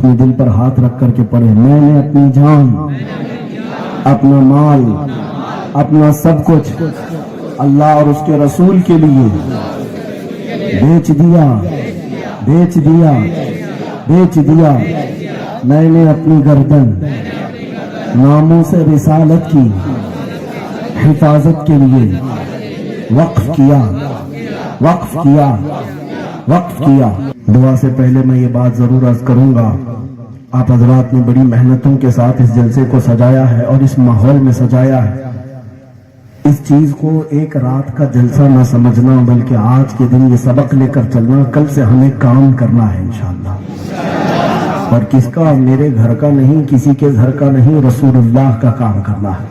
अपने दिल पर हाथ रख करके पढ़े, मैंने अपनी जान, अपना माल, अपना सब कुछ अल्लाह और उसके रसूल के लिए बेच दिया, बेच दिया, बेच दिया। मैंने अपनी गर्दन नामों से रिसालत की हिफाजत के लिए वक्फ किया, वक्फ किया, वक्फ किया। दुआ से पहले मैं ये बात जरूर अर्ज करूंगा, आप हजरात ने बड़ी मेहनतों के साथ इस जलसे को सजाया है और इस माहौल में सजाया है। इस चीज को एक रात का जलसा न समझना, बल्कि आज के दिन ये सबक लेकर चलना, कल से हमें काम करना है इंशाअल्लाह। और किसका? मेरे घर का नहीं, किसी के घर का नहीं, रसूलुल्लाह का काम करना है।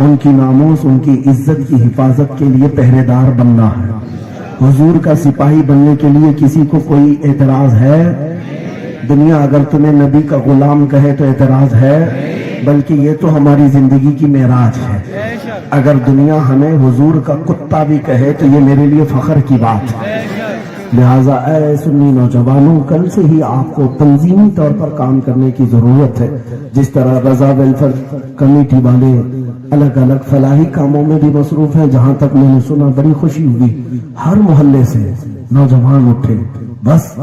उनकी नामोस, उनकी इज्जत की हिफाजत के लिए पहरेदार बनना है। हुजूर का सिपाही बनने के लिए किसी को कोई एतराज है? दुनिया अगर तुम्हें नबी का गुलाम कहे तो एतराज है, बल्कि ये तो हमारी जिंदगी की मेराज है। अगर दुनिया हमें हुजूर का कुत्ता भी कहे तो ये मेरे लिए फख्र की बात है। लिहाजा ऐ सुन्नी नौजवानों, कल से ही आपको तंजीमी तौर पर काम करने की जरूरत है। जिस तरह रजा वेलफेयर कमेटी वाले अलग अलग फलाही कामों में भी मसरूफ हैं, जहां तक मैंने सुना बड़ी खुशी हुई, हर मोहल्ले से नौजवान उठे, बस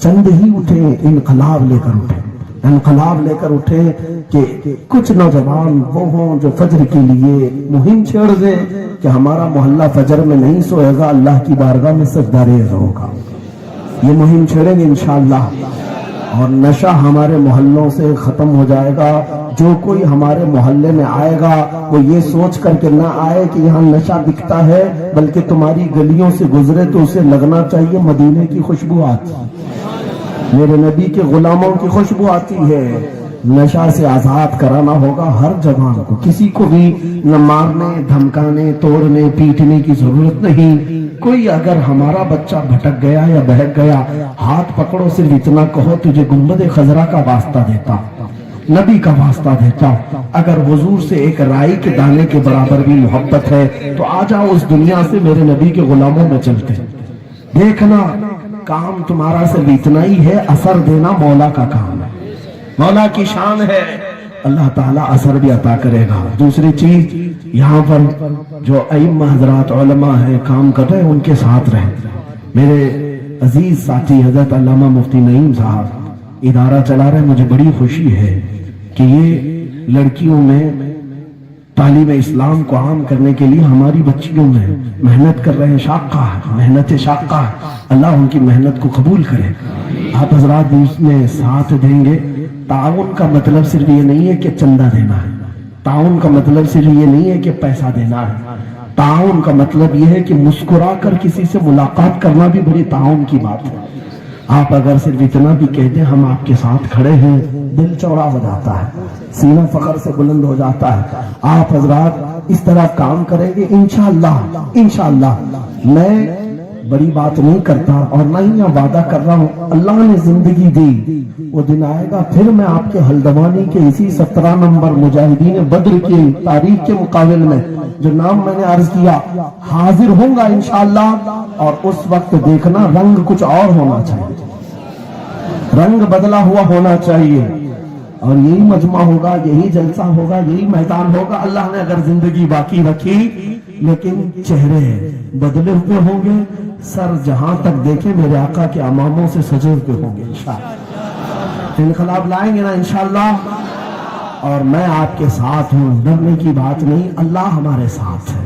चंद ही उठे, इनकलाब लेकर उठे, इनकलाब लेकर उठे कि कुछ नौजवान वो हों जो फजर के लिए मुहिम छेड़ दे कि हमारा मोहल्ला फजर में नहीं सोएगा, अल्लाह की बारगाह में सजदारेज होगा। ये मुहिम छेड़ेंगे इंशाअल्लाह, और नशा हमारे मोहल्लों से खत्म हो जाएगा। जो कोई हमारे मोहल्ले में आएगा वो ये सोच करके ना आए कि यहाँ नशा बिकता है, बल्कि तुम्हारी गलियों से गुजरे तो उसे लगना चाहिए मदीने की खुशबू आती, मेरे नबी के गुलामों की खुशबू आती है। नशा से आजाद कराना होगा हर जवान को, किसी को भी न मारने, धमकाने, तोड़ने, पीटने की जरूरत नहीं। कोई अगर हमारा बच्चा भटक गया या बहक गया, हाथ पकड़ो, सिर्फ इतना कहो तुझे गुंबद खजरा का वास्ता देता, नबी का वास्ता देता। अगर हुजूर से एक राई के दाने के बराबर भी मोहब्बत है तो आ जाओ उस दुनिया से, मेरे नबी के गुलामों में चलते। देखना काम तुम्हारा सिर्फ इतना ही है, असर देना मौला का काम है, मौला की शान है। अल्लाह ताला असर भी अता करेगा। दूसरी चीज, यहाँ पर जो अइम्मा हजरात उलमा है काम कर रहे हैं, उनके साथ रहे। मेरे अजीज साथी हजरत अल्लामा मुफ्ती नईम साहब इदारा चला रहे हैं, मुझे बड़ी खुशी है कि ये लड़कियों में तालीम इस्लाम को आम करने के लिए हमारी बच्चियों में मेहनत कर रहे हैं। शाक्का है, मेहनत शाक्का है, अल्लाह उनकी मेहनत को कबूल करे। आप हजरात भी उसमें साथ देंगे। ताउन का मतलब सिर्फ ये नहीं है कि चंदा देना है, ताउन का मतलब सिर्फ ये नहीं है कि पैसा देना है, ताउन का मतलब ये है कि मुस्कुरा कर किसी से मुलाकात करना भी बड़ी ताउन की बात है। आप अगर सिर्फ इतना भी कह दें हम आपके साथ खड़े हैं, दिल चौड़ा हो जाता है, सीना फख्र से बुलंद हो जाता है। आप हजरात इस तरह काम करेंगे इंशाअल्लाह, इंशाअल्लाह। मैं बड़ी बात नहीं करता और ना ही मैं वादा कर रहा हूँ, अल्लाह ने जिंदगी दी, वो दिन आएगा फिर मैं आपके हल्द्वानी के इसी 17 नंबर मुजाहिदीन बद्र की तारीख के मुकाबले में जो नाम मैंने अर्ज किया हाजिर होऊंगा इंशाअल्लाह। और उस वक्त देखना रंग कुछ और होना चाहिए, रंग बदला हुआ होना चाहिए, और यही मजमा होगा, यही जलसा होगा, यही मैदान होगा। अल्लाह ने अगर जिंदगी बाकी रखी, लेकिन चेहरे बदले हुए होंगे, सर जहां तक देखे मेरे आका के अमामों से सजे हुए होंगे इंशाअल्लाह। इनकलाब लाएंगे ना इंशाअल्लाह, और मैं आपके साथ हूं, डरने की बात नहीं, अल्लाह हमारे साथ है,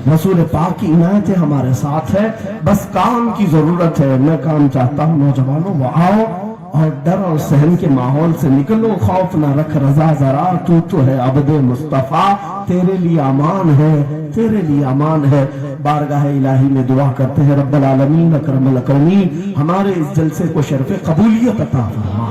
रसूल पाक की इनायत हमारे साथ है, बस काम की जरूरत है। मैं काम चाहता हूं नौजवानों, वो आओ और डर और सहम के माहौल से निकलो, खौफ न रख रजा जरा, तू तो है अब्दे मुस्तफा, तेरे लिए अमान है, तेरे लिए अमान है। बारगाह इलाही में दुआ करते हैं, रब्बल आलमीन अकरमल अकरमीन हमारे इस जलसे को शर्फ कबूलियत अता फरमा।